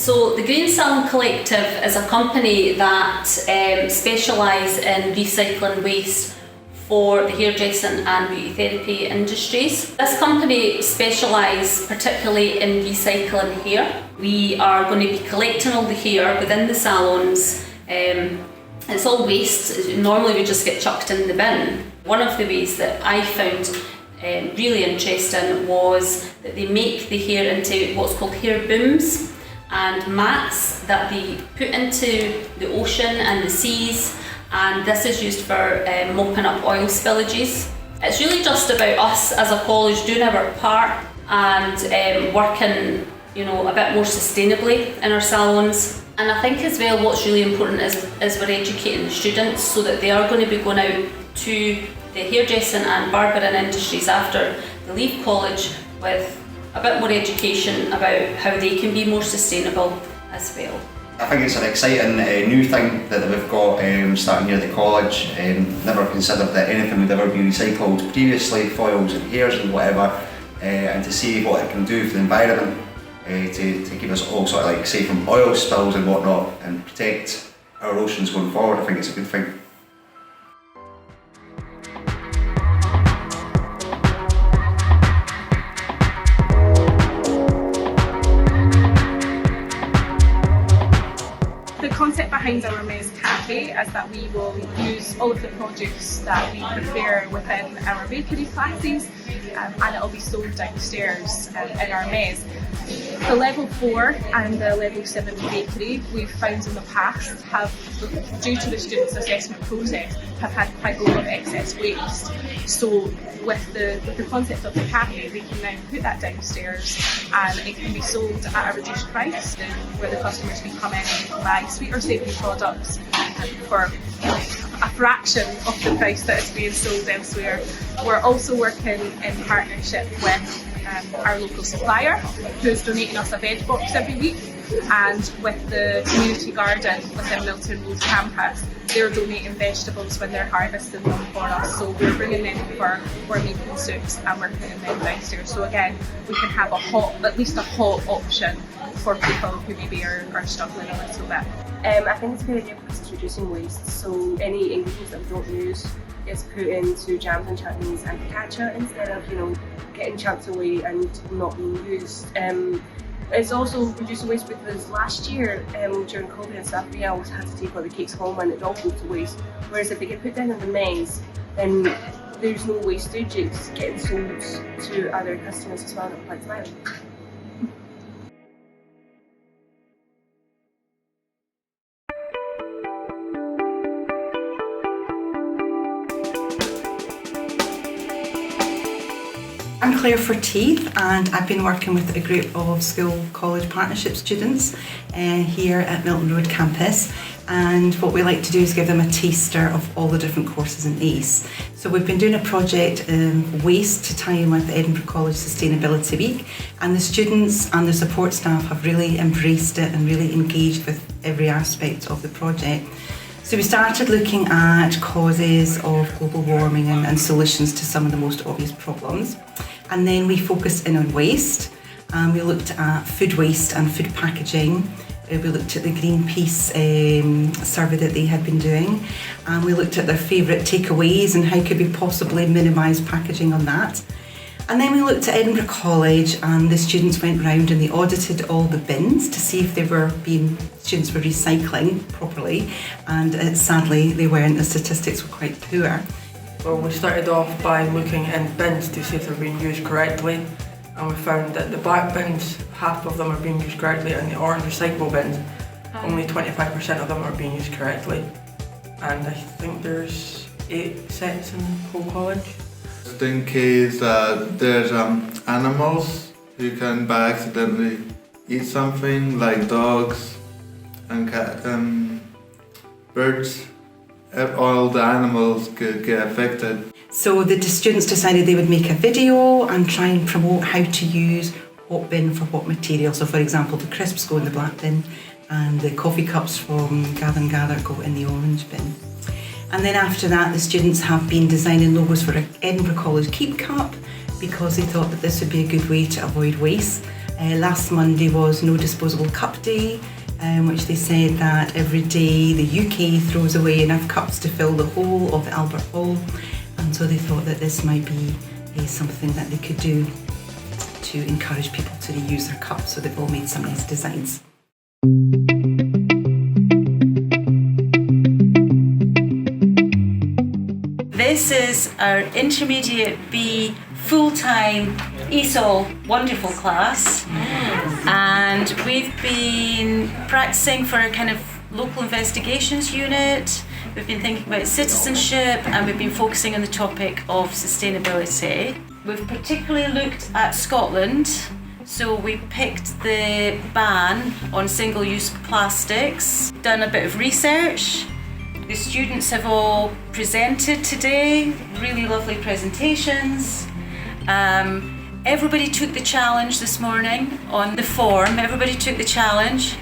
So the Green Salon Collective is a company that specialise in recycling waste for the hairdressing and beauty therapy industries. This company specialise particularly in recycling hair. We are going to be collecting all the hair within the salons. It's all waste. Normally we just get chucked in the bin. One of the ways that I found really interesting was that they make the hair into what's called hair booms and mats that they put into the ocean and the seas, and this is used for mopping up oil spillages. It's really just about us as a college doing our part and working, you know, a bit more sustainably in our salons. And I think as well what's really important is we're educating the students so that they are going to be going out to the hairdressing and barbering industries after they leave college with a bit more education about how they can be more sustainable as well. I think it's an exciting new thing that we've got starting here at the college. Never considered that anything would ever be recycled previously, foils and hairs and whatever, and to see what it can do for the environment, to keep us all sort of like safe from oil spills and whatnot and protect our oceans going forward. I think it's a good thing. The concept behind our Mez Cafe is that we will use all of the produce that we prepare within our bakery classes, and it will be sold downstairs in our Mez. The level 4 and the level 7 bakery we've found in the past have, due to the students' assessment process, have had quite a lot of excess waste. So with the concept of the cafe, we can now put that downstairs and it can be sold at a reduced price, where the customers can come in and buy sweet or savoury products for a fraction of the price that is being sold elsewhere. We're also working in partnership with our local supplier, who is donating us a veg box every week, and with the community garden within Milton Road campus, they're donating vegetables when they're harvesting them for us. So we're bringing them over, we're making soups and we're putting them downstairs. So again, we can have at least a hot option for people who maybe are struggling a little bit. I think it's a good idea because it's reducing waste. So any ingredients that we don't use is put into jams and chutneys and focaccia instead of, you know, getting chucked away and not being used. It's also reducing waste because last year during COVID and stuff, we always had to take all the cakes home and it all goes to waste. Whereas if they get put down in the Mez, then there's no wastage, it's getting sold to other customers as well that would like to buy them. I'm Claire Forteeth, and I've been working with a group of school-college partnership students here at Milton Road campus, and what we like to do is give them a taster of all the different courses in ACE. So we've been doing a project Waste to tie in with the Edinburgh College Sustainability Week, and the students and the support staff have really embraced it and really engaged with every aspect of the project. So we started looking at causes of global warming and solutions to some of the most obvious problems. And then we focused in on waste. We looked at food waste and food packaging. We looked at the Greenpeace survey that they had been doing. And we looked at their favourite takeaways and how could we possibly minimise packaging on that. And then we looked at Edinburgh College, and the students went round and they audited all the bins to see if students were recycling properly, and sadly they weren't. The statistics were quite poor. Well, we started off by looking in bins to see if they're being used correctly, and we found that the black bins, half of them are being used correctly, and the orange recyclable bins, only 25% of them are being used correctly. And I think there's 8 sets in the whole college. Just in case there's animals who can by accidentally eat something, like dogs and birds. All the animals could get affected. So the students decided they would make a video and try and promote how to use what bin for what material. So for example, the crisps go in the black bin and the coffee cups from Gather and Gather go in the orange bin. And then after that, the students have been designing logos for an Edinburgh College Keep Cup because they thought that this would be a good way to avoid waste. Last Monday was No Disposable Cup Day, which they said that every day the UK throws away enough cups to fill the whole of the Albert Hall, and so they thought that this might be something that they could do to encourage people to reuse their cups, so they've all made some nice designs. This is our Intermediate B full-time ESOL wonderful class, and we've been practicing for a kind of local investigations unit. We've been thinking about citizenship, and we've been focusing on the topic of sustainability. We've particularly looked at Scotland, so we picked the ban on single-use plastics, done a bit of research. The students have all presented today, really lovely presentations. Everybody took the challenge this morning on the form. Everybody took the challenge,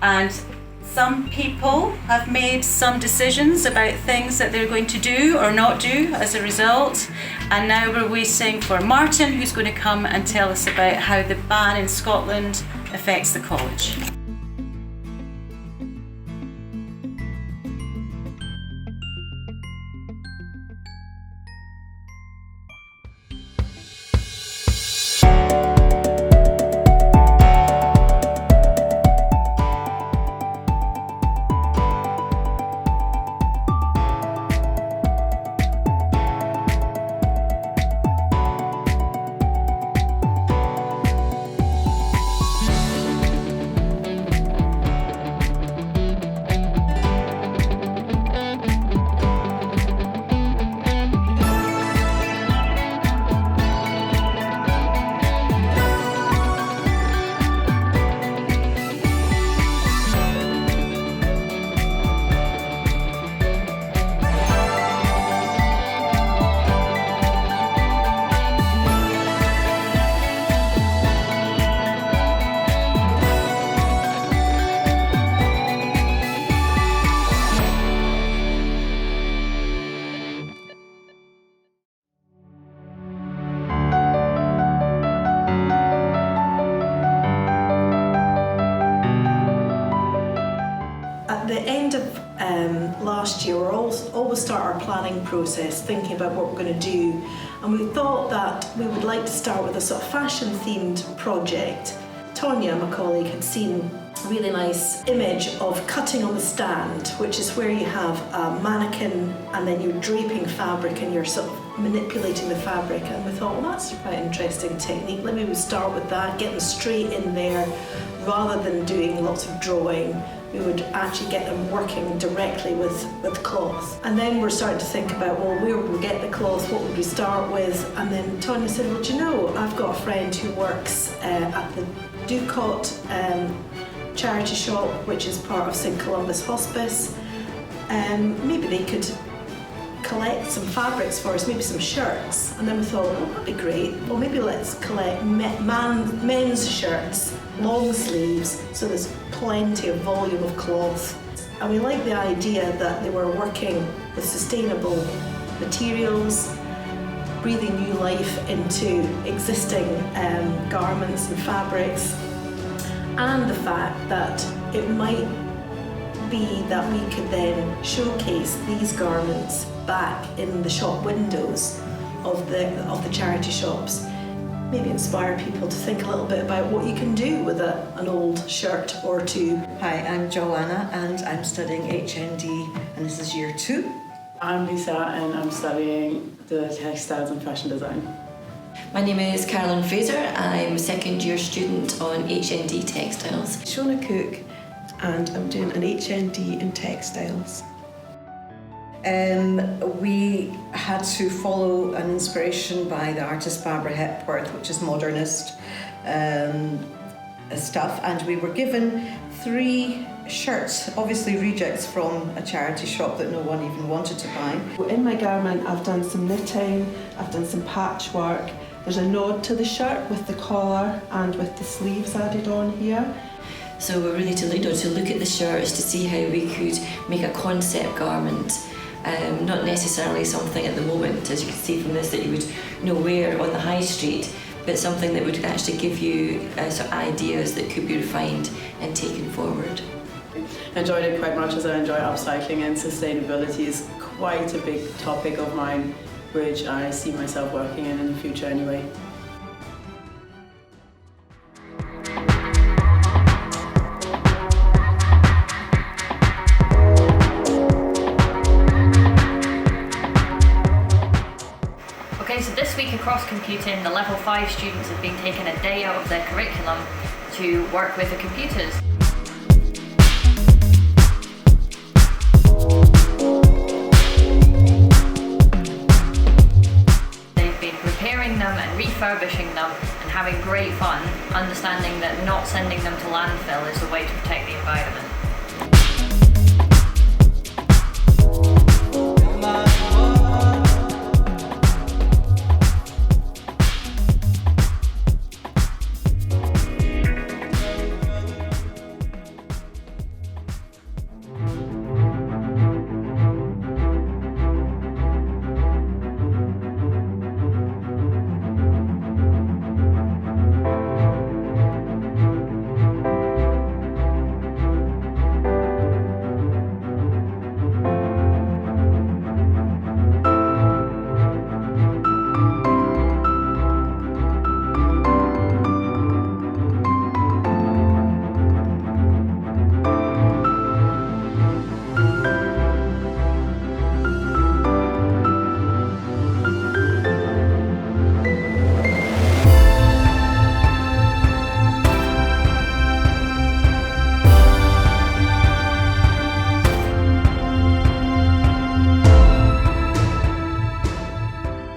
and some people have made some decisions about things that they're going to do or not do as a result. And now we're waiting for Martin, who's going to come and tell us about how the ban in Scotland affects the college. At the end of last year, we always start our planning process thinking about what we're going to do, and we thought that we would like to start with a sort of fashion themed project. Tonya, my colleague, had seen a really nice image of cutting on the stand, which is where you have a mannequin and then you're draping fabric and you're sort of manipulating the fabric, and we thought, well, that's quite an interesting technique. Let me start with that, get them straight in there rather than doing lots of drawing. We would actually get them working directly with cloth. And then we're starting to think about, well, where would we get the cloth, what would we start with? And then Tonya said, well, do you know, I've got a friend who works at the Ducot charity shop, which is part of St Columba's Hospice. Maybe they could collect some fabrics for us, maybe some shirts. And then we thought, oh, that'd be great. Well, maybe let's collect men's shirts, long sleeves, so there's plenty of volume of cloth. And we like the idea that they were working with sustainable materials, breathing new life into existing garments and fabrics, and the fact that it might be that we could then showcase these garments back in the shop windows of the charity shops. Maybe inspire people to think a little bit about what you can do with an old shirt or two. Hi, I'm Joanna and I'm studying HND and this is year 2. I'm Lisa and I'm studying the textiles and fashion design. My name is Caroline Fraser. I'm a second year student on HND textiles. Shona Cook, and I'm doing an HND in textiles. We had to follow an inspiration by the artist Barbara Hepworth, which is modernist stuff, and we were given 3 shirts, obviously rejects from a charity shop that no one even wanted to buy. In my garment I've done some knitting, I've done some patchwork. There's a nod to the shirt with the collar and with the sleeves added on here. So we're really to look at the shirts to see how we could make a concept garment. Not necessarily something at the moment, as you can see from this, that you would wear on the high street, but something that would actually give you sort of ideas that could be refined and taken forward. I enjoyed it quite much as I enjoy upcycling, and sustainability is quite a big topic of mine, which I see myself working in the future anyway. Okay, so this week across computing, the level 5 students have been taking a day out of their curriculum to work with the computers. They've been repairing them and refurbishing them and having great fun, understanding that not sending them to landfill is the way to protect